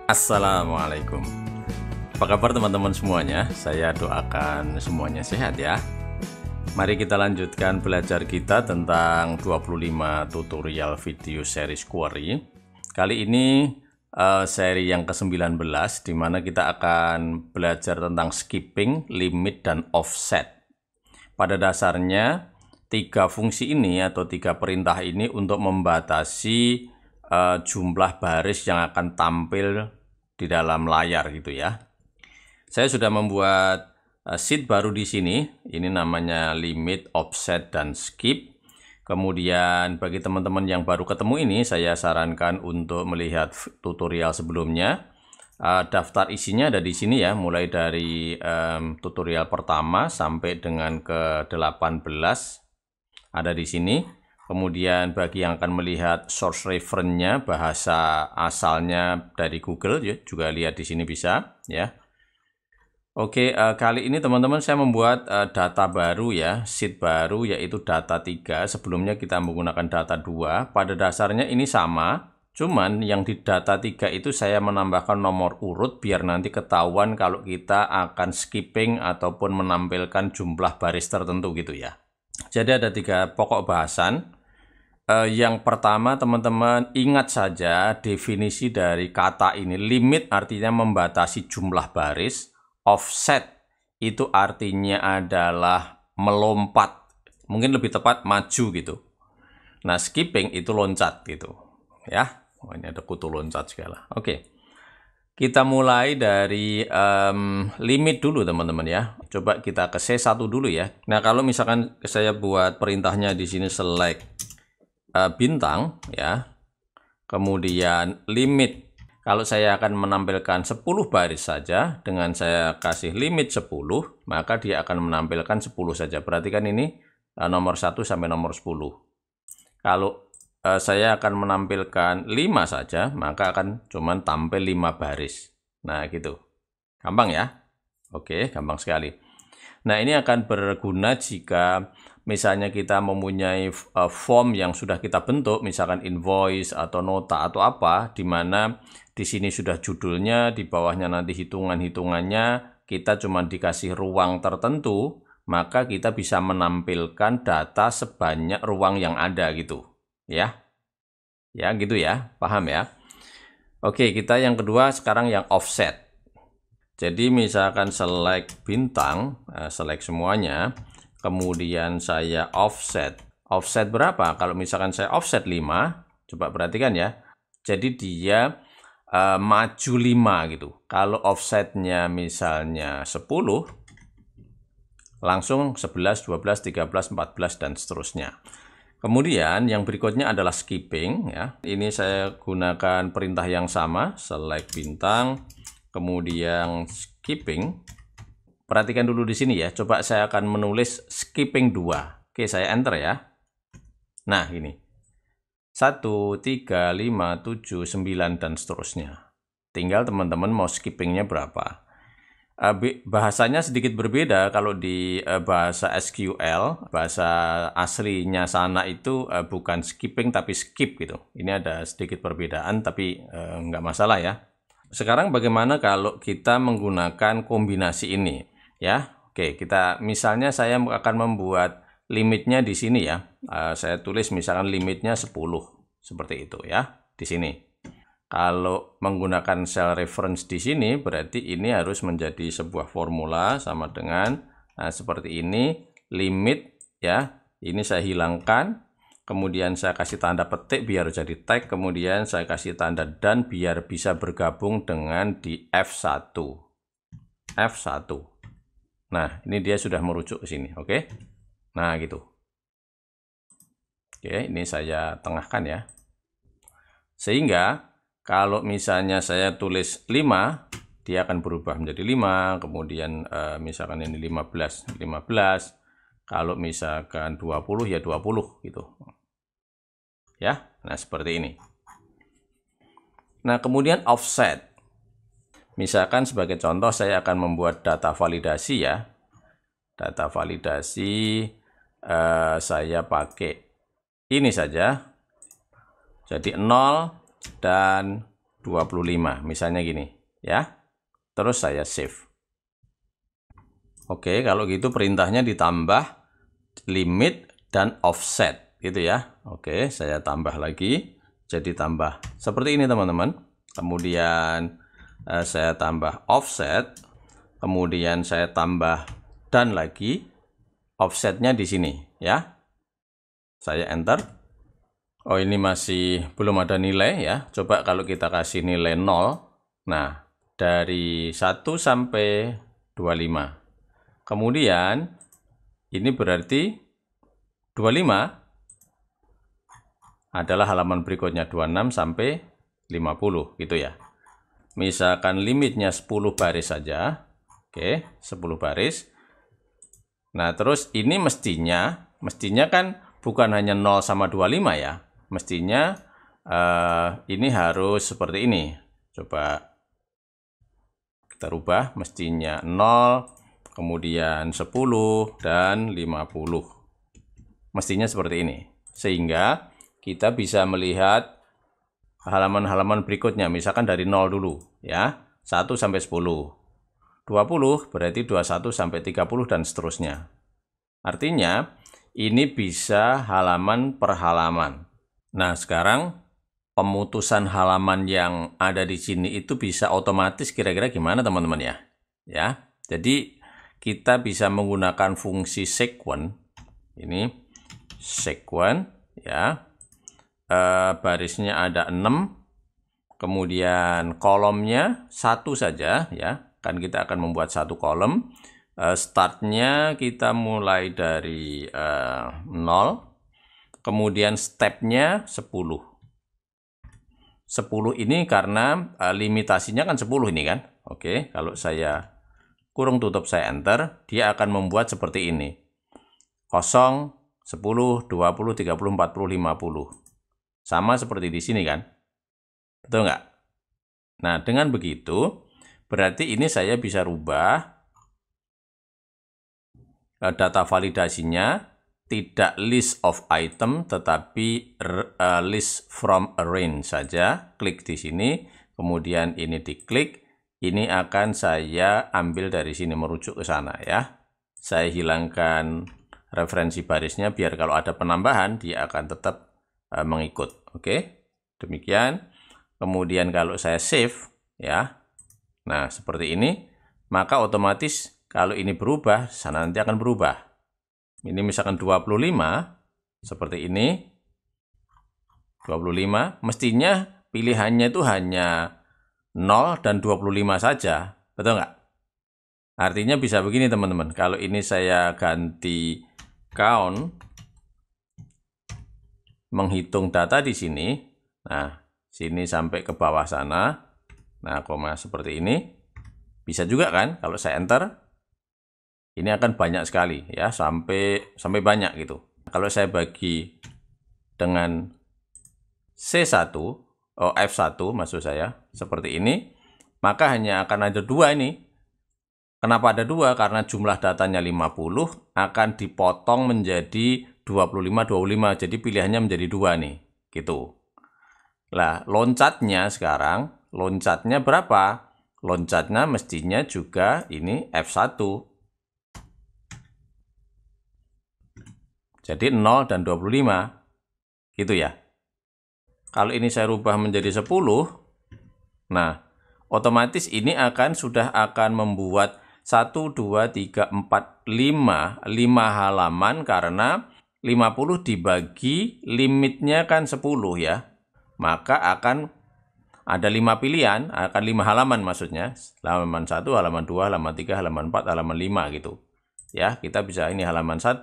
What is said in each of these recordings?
Assalamualaikum. Apa kabar teman-teman semuanya? Saya doakan semuanya sehat ya. Mari kita lanjutkan belajar kita tentang 25 tutorial video series query. Kali ini seri yang ke-19 di mana kita akan belajar tentang skipping, limit, dan offset. Pada dasarnya, tiga fungsi ini atau tiga perintah ini untuk membatasi jumlah baris yang akan tampil di dalam layar gitu ya. Saya sudah membuat sheet baru di sini. Ini namanya limit, offset, dan skip. Kemudian bagi teman-teman yang baru ketemu ini, saya sarankan untuk melihat tutorial sebelumnya. Daftar isinya ada di sini ya, mulai dari tutorial pertama sampai dengan ke-18 ada di sini. Kemudian bagi yang akan melihat source reference-nya, bahasa asalnya dari Google ya, juga lihat di sini bisa ya. Oke, kali ini teman-teman saya membuat data baru ya, sheet baru yaitu data 3. Sebelumnya kita menggunakan data 2. Pada dasarnya ini sama, cuman yang di data 3 itu saya menambahkan nomor urut biar nanti ketahuan kalau kita akan skipping ataupun menampilkan jumlah baris tertentu gitu ya. Jadi ada 3 pokok bahasan. Yang pertama teman-teman ingat saja definisi dari kata ini. Limit artinya membatasi jumlah baris. Offset itu artinya adalah melompat. Mungkin lebih tepat maju gitu. Nah, skipping itu loncat gitu. Ya, oh, ini ada kutu loncat segala. Oke. Kita mulai dari limit dulu teman-teman ya. Coba kita ke C1 dulu ya. Nah, kalau misalkan saya buat perintahnya di sini select bintang ya, kemudian limit, kalau saya akan menampilkan 10 baris saja, dengan saya kasih limit 10, maka dia akan menampilkan 10 saja. Perhatikan ini nomor 1 sampai nomor 10. Kalau saya akan menampilkan 5 saja, maka akan cuman tampil 5 baris. Nah gitu, gampang ya. Oke, gampang sekali. Nah, ini akan berguna jika misalnya kita mempunyai form yang sudah kita bentuk, misalkan invoice atau nota atau apa, di mana di sini sudah judulnya, di bawahnya nanti hitungan-hitungannya, kita cuma dikasih ruang tertentu, maka kita bisa menampilkan data sebanyak ruang yang ada gitu. Ya. Ya, gitu ya. Paham ya? Oke, kita yang kedua sekarang yang offset. Jadi misalkan select bintang, select semuanya, kemudian saya offset. Offset berapa? Kalau misalkan saya offset 5, coba perhatikan ya. Jadi dia maju 5 gitu. Kalau offsetnya misalnya 10, langsung 11, 12, 13, 14, dan seterusnya. Kemudian yang berikutnya adalah skipping ya. Ini saya gunakan perintah yang sama, select bintang, kemudian skipping. Perhatikan dulu di sini ya. Coba saya akan menulis skipping 2. Oke, saya enter ya. Nah, ini. 1, 3, 5, 7, 9, dan seterusnya. Tinggal teman-teman mau skippingnya berapa. Bahasanya sedikit berbeda kalau di bahasa SQL, bahasa aslinya sana itu bukan skipping tapi skip gitu. Ini ada sedikit perbedaan tapi nggak masalah ya. Sekarang bagaimana kalau kita menggunakan kombinasi ini ya? Oke, kita misalnya saya akan membuat limitnya di sini ya. Saya tulis misalkan limitnya 10 seperti itu ya di sini. Kalau menggunakan cell reference di sini, berarti ini harus menjadi sebuah formula sama dengan seperti ini, limit ya. Ini saya hilangkan, kemudian saya kasih tanda petik biar jadi tag, kemudian saya kasih tanda dan biar bisa bergabung dengan di F1. F1. Nah, ini dia sudah merujuk ke sini, oke? Nah, gitu. Oke, ini saya tengahkan ya. Sehingga kalau misalnya saya tulis 5, dia akan berubah menjadi 5, kemudian misalkan ini 15, 15, kalau misalkan 20 ya 20 gitu. Ya, nah seperti ini. Nah, kemudian offset. Misalkan sebagai contoh saya akan membuat data validasi ya. Data validasi saya pakai ini saja. Jadi 0 dan 25, misalnya gini ya. Terus saya save. Oke, kalau gitu perintahnya ditambah limit dan offset gitu ya. Oke, saya tambah lagi jadi tambah seperti ini teman-teman. Kemudian saya tambah offset, kemudian saya tambah dan lagi offsetnya di sini ya. Saya enter. Oh, ini masih belum ada nilai ya. Coba kalau kita kasih nilai 0. Nah, dari 1 sampai 25. Kemudian ini berarti 25 adalah halaman berikutnya 26 sampai 50 gitu ya. Misalkan limitnya 10 baris saja. Oke, 10 baris. Nah, terus ini mestinya kan bukan hanya 0 sama 25 ya. Mestinya ini harus seperti ini. Coba kita rubah, mestinya 0, kemudian 10, dan 50. Mestinya seperti ini. Sehingga kita bisa melihat halaman-halaman berikutnya. Misalkan dari 0 dulu ya. 1 sampai 10. 20 berarti 21 sampai 30 dan seterusnya. Artinya ini bisa halaman per halaman. Nah, sekarang pemutusan halaman yang ada di sini itu bisa otomatis kira-kira gimana teman-teman ya? Ya, jadi kita bisa menggunakan fungsi sequence. Ini sequence ya. Barisnya ada 6. Kemudian kolomnya 1 saja ya. Kan kita akan membuat 1 kolom. Startnya kita mulai dari 0. Kemudian stepnya 10. 10 ini karena limitasinya kan 10 ini kan. Oke, kalau saya kurung tutup, saya enter, dia akan membuat seperti ini. 0, 10, 20, 30, 40, 50. Sama seperti di sini kan. Betul nggak? Nah, dengan begitu, berarti ini saya bisa rubah data validasinya. Tidak list of item, tetapi list from a range saja. Klik di sini, kemudian ini diklik. Ini akan saya ambil dari sini, merujuk ke sana ya. Saya hilangkan referensi barisnya, biar kalau ada penambahan, dia akan tetap mengikut. Oke, demikian. Kemudian kalau saya save, ya. Nah, seperti ini. Maka otomatis kalau ini berubah, sana nanti akan berubah. Ini misalkan 25, seperti ini. 25, mestinya pilihannya itu hanya 0 dan 25 saja. Betul nggak? Artinya bisa begini teman-teman. Kalau ini saya ganti count, menghitung data di sini. Nah, sini sampai ke bawah sana. Nah, koma seperti ini. Bisa juga kan kalau saya enter. Ini akan banyak sekali ya, sampai banyak gitu. Kalau saya bagi dengan C1, F1 maksud saya, seperti ini, maka hanya akan ada 2 ini. Kenapa ada 2? Karena jumlah datanya 50 akan dipotong menjadi 25, jadi pilihannya menjadi 2 nih, gitu. Nah, loncatnya sekarang, loncatnya berapa? Loncatnya mestinya juga ini F1. Jadi 0 dan 25. Gitu ya. Kalau ini saya rubah menjadi 10. Nah, otomatis ini sudah akan membuat 1, 2, 3, 4, 5. 5 halaman karena 50 dibagi limitnya kan 10 ya. Maka akan ada 5 pilihan, akan 5 halaman maksudnya. Halaman 1, halaman 2, halaman 3, halaman 4, halaman 5 gitu. Ya, kita bisa ini halaman 1.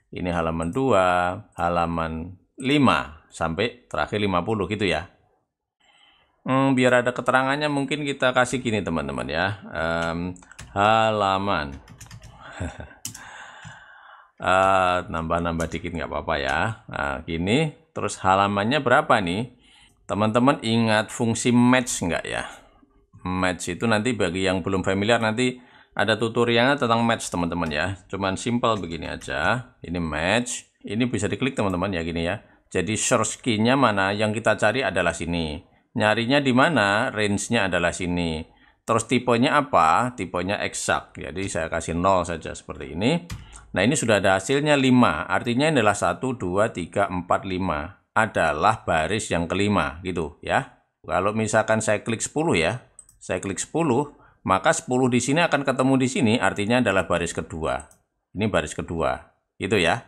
Ini halaman 2, halaman 5, sampai terakhir 50 gitu ya. Biar ada keterangannya mungkin kita kasih gini teman-teman ya. Halaman. Nambah-nambah dikit nggak apa-apa ya. Nah, gini, terus halamannya berapa nih? Teman-teman ingat fungsi match nggak ya? Match itu nanti bagi yang belum familiar nanti ada tutorialnya tentang match teman-teman ya. Cuman simple begini aja. Ini match. Ini bisa diklik teman-teman ya gini ya. Jadi source key-nya mana yang kita cari adalah sini. Nyarinya di mana? Range-nya adalah sini. Terus tipenya apa? Tipenya eksak. Jadi saya kasih 0 saja seperti ini. Nah, ini sudah ada hasilnya 5. Artinya ini adalah 1, 2, 3, 4, 5. Adalah baris yang kelima gitu ya. Kalau misalkan saya klik 10 ya. Saya klik 10, maka 10 di sini akan ketemu di sini, artinya adalah baris kedua. Ini baris kedua. Gitu ya.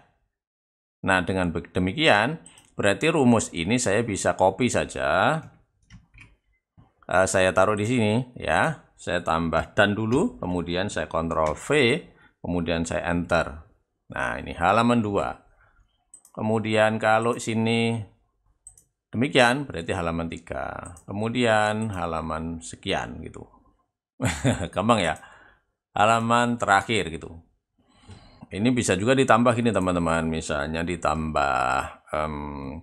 Nah, dengan demikian berarti rumus ini saya bisa copy saja. Saya taruh di sini ya. Saya tambah dan dulu, kemudian saya Ctrl V, kemudian saya enter. Nah, ini halaman 2. Kemudian kalau sini demikian, berarti halaman 3. Kemudian halaman sekian gitu. Gampang ya. Halaman terakhir gitu. Ini bisa juga ditambah gini teman-teman. Misalnya ditambah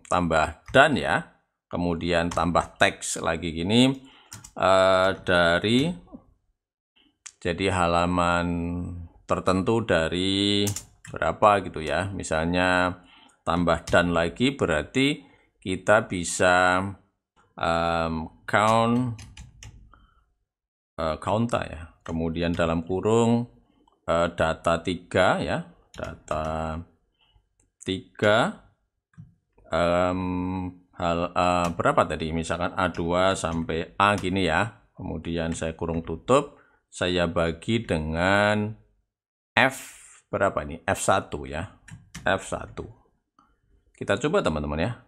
tambah dan ya. Kemudian tambah teks lagi gini. Dari jadi halaman tertentu dari berapa gitu ya, misalnya tambah dan lagi berarti kita bisa counter ya, kemudian dalam kurung data 3 ya, data 3 berapa tadi, misalkan A2 sampai A gini ya, kemudian saya kurung tutup, saya bagi dengan F berapa ini, F1 ya, F1 kita coba teman-teman ya.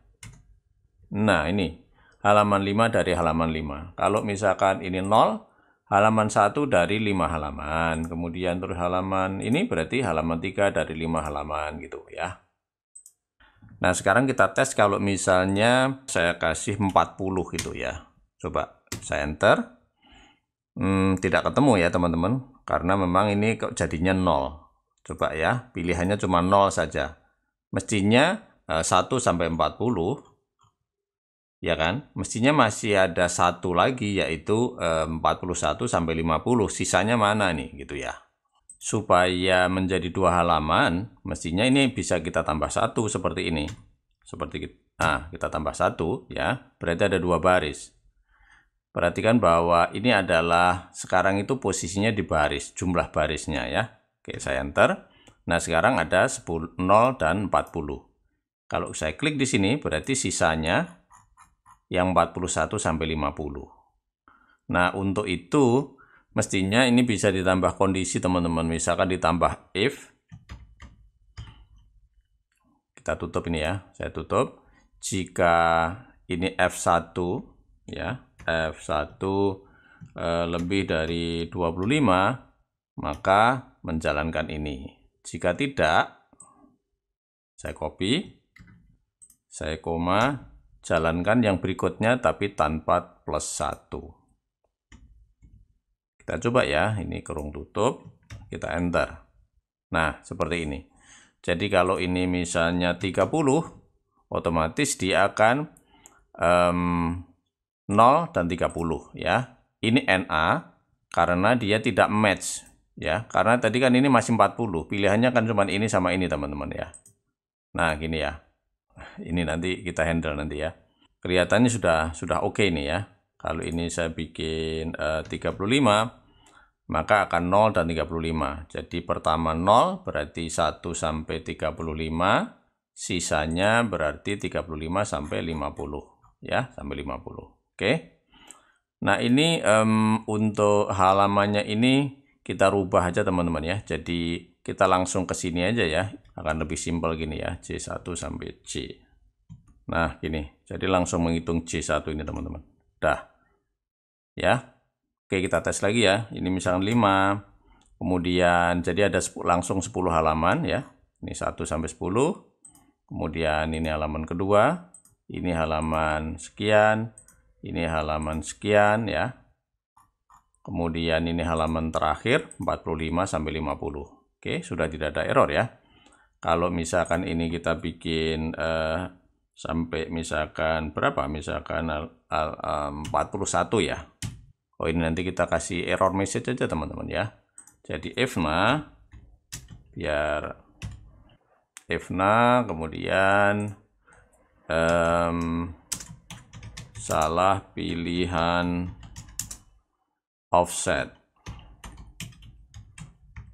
Nah, ini halaman 5 dari halaman 5. Kalau misalkan ini 0, halaman 1 dari 5 halaman, kemudian terus halaman ini berarti halaman 3 dari 5 halaman gitu ya. Nah, sekarang kita tes kalau misalnya saya kasih 40 gitu ya. Coba saya enter. Tidak ketemu ya teman-teman, karena memang ini kok jadinya 0. Coba ya, pilihannya cuma 0 saja. Mestinya 1 sampai 40, ya kan? Mestinya masih ada satu lagi, yaitu 41 sampai 50. Sisanya mana nih gitu ya. Supaya menjadi 2 halaman, mestinya ini bisa kita tambah 1 seperti ini. Nah, kita tambah 1 ya, berarti ada 2 baris. Perhatikan bahwa ini adalah sekarang itu posisinya di baris, jumlah barisnya ya. Oke, saya enter. Nah, sekarang ada 10, 0 dan 40. Kalau saya klik di sini, berarti sisanya yang 41 sampai 50. Nah, untuk itu mestinya ini bisa ditambah kondisi teman-teman, misalkan ditambah if, kita tutup ini ya, saya tutup, jika ini F1 ya, F1 lebih dari 25, maka menjalankan ini. Jika tidak, saya copy, saya koma, jalankan yang berikutnya tapi tanpa plus 1. Kita coba ya, ini kurung tutup, kita enter. Nah, seperti ini. Jadi kalau ini misalnya 30, otomatis dia akan 0 dan 30 ya. Ini NA karena dia tidak match ya. Karena tadi kan ini masih 40, pilihannya kan cuma ini sama ini teman-teman ya. Nah, gini ya. Ini nanti kita handle nanti ya. Kelihatannya sudah oke nih ya. Kalau ini saya bikin 35, maka akan 0 dan 35. Jadi pertama 0 berarti 1 sampai 35, sisanya berarti 35 sampai 50 ya, sampai 50. Oke. Nah, ini untuk halamannya ini kita rubah aja teman-teman ya. Jadi kita langsung ke sini aja ya. Akan lebih simpel gini ya, C1 sampai C. Nah, gini. Jadi langsung menghitung C1 ini teman-teman. Dah. Ya. Oke, kita tes lagi ya. Ini misalkan 5. Kemudian jadi ada langsung 10 halaman ya. Ini 1 sampai 10. Kemudian ini halaman kedua. Ini halaman sekian. Ini halaman sekian ya. Kemudian ini halaman terakhir 45 sampai 50. Oke, sudah tidak ada error ya. Kalau misalkan ini kita bikin sampai misalkan berapa? Misalkan 41 ya. Oh, ini nanti kita kasih error message aja teman-teman ya. Jadi ifna, biar ifna, kemudian salah pilihan offset.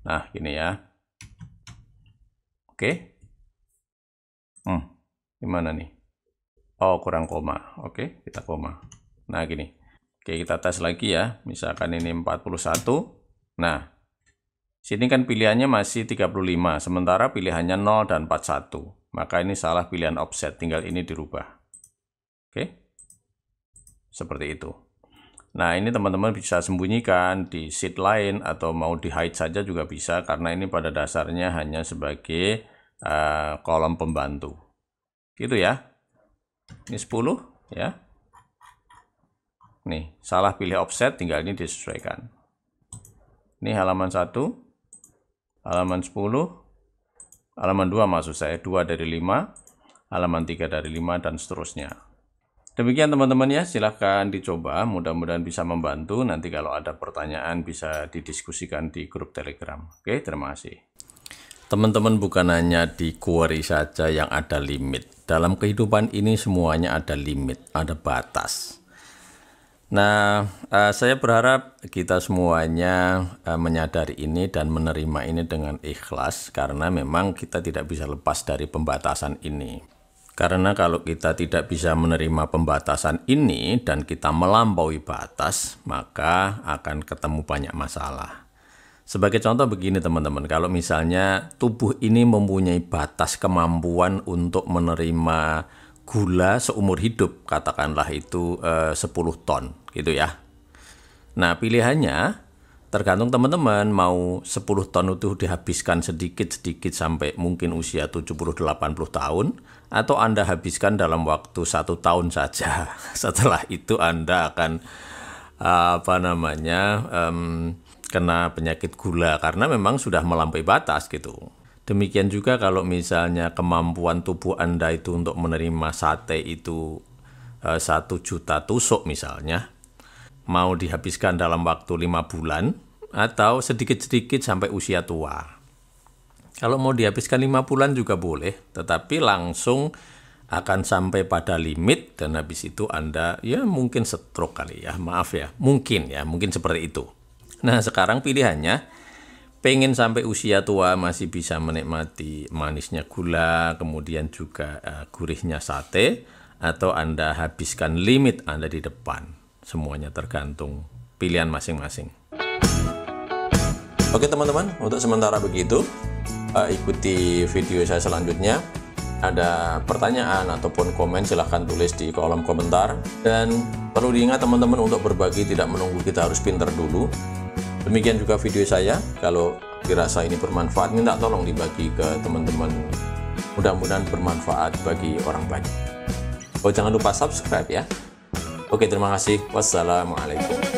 Nah, gini ya. Oke. Gimana nih? Oh, kurang koma. Oke, kita koma. Nah, gini. Oke, kita tes lagi ya. Misalkan ini 41. Nah, sini kan pilihannya masih 35, sementara pilihannya 0 dan 41. Maka ini salah pilihan offset, tinggal ini dirubah. Oke. Seperti itu. Nah, ini teman-teman bisa sembunyikan di sheet lain atau mau di hide saja juga bisa, karena ini pada dasarnya hanya sebagai kolom pembantu. Gitu ya. Ini 10 ya. Nih, salah pilih offset, tinggal ini disesuaikan. Ini halaman 1, halaman 10, halaman 2 maksud saya, 2 dari 5, halaman 3 dari 5, dan seterusnya. Demikian teman-teman ya, silahkan dicoba, mudah-mudahan bisa membantu. Nanti kalau ada pertanyaan bisa didiskusikan di grup Telegram. Oke, terima kasih. Teman-teman, bukan hanya di query saja yang ada limit. Dalam kehidupan ini semuanya ada limit, ada batas. Nah, saya berharap kita semuanya menyadari ini dan menerima ini dengan ikhlas, karena memang kita tidak bisa lepas dari pembatasan ini. Karena kalau kita tidak bisa menerima pembatasan ini dan kita melampaui batas, maka akan ketemu banyak masalah. Sebagai contoh begini teman-teman, kalau misalnya tubuh ini mempunyai batas kemampuan untuk menerima gula seumur hidup, katakanlah itu 10 ton gitu ya. Nah, pilihannya tergantung teman-teman mau 10 ton itu dihabiskan sedikit-sedikit sampai mungkin usia 70-80 tahun, atau Anda habiskan dalam waktu 1 tahun saja. Setelah itu Anda akan kena penyakit gula karena memang sudah melampaui batas gitu. Demikian juga kalau misalnya kemampuan tubuh Anda itu untuk menerima sate itu 1 juta tusuk misalnya, mau dihabiskan dalam waktu 5 bulan atau sedikit-sedikit sampai usia tua. Kalau mau dihabiskan 5 bulan juga boleh, tetapi langsung akan sampai pada limit dan habis itu Anda ya mungkin stroke kali ya, maaf ya, mungkin seperti itu. Nah, sekarang pilihannya pengen sampai usia tua masih bisa menikmati manisnya gula, kemudian juga gurihnya sate, atau Anda habiskan limit Anda di depan. Semuanya tergantung pilihan masing-masing. Oke teman-teman, untuk sementara begitu. Ikuti video saya selanjutnya. Ada pertanyaan ataupun komen silahkan tulis di kolom komentar. Dan perlu diingat teman-teman untuk berbagi tidak menunggu kita harus pinter dulu. Demikian juga video saya. Kalau dirasa ini bermanfaat, minta tolong dibagi ke teman-teman. Mudah-mudahan bermanfaat bagi orang banyak. Oh, jangan lupa subscribe ya. Oke, terima kasih. Wassalamualaikum.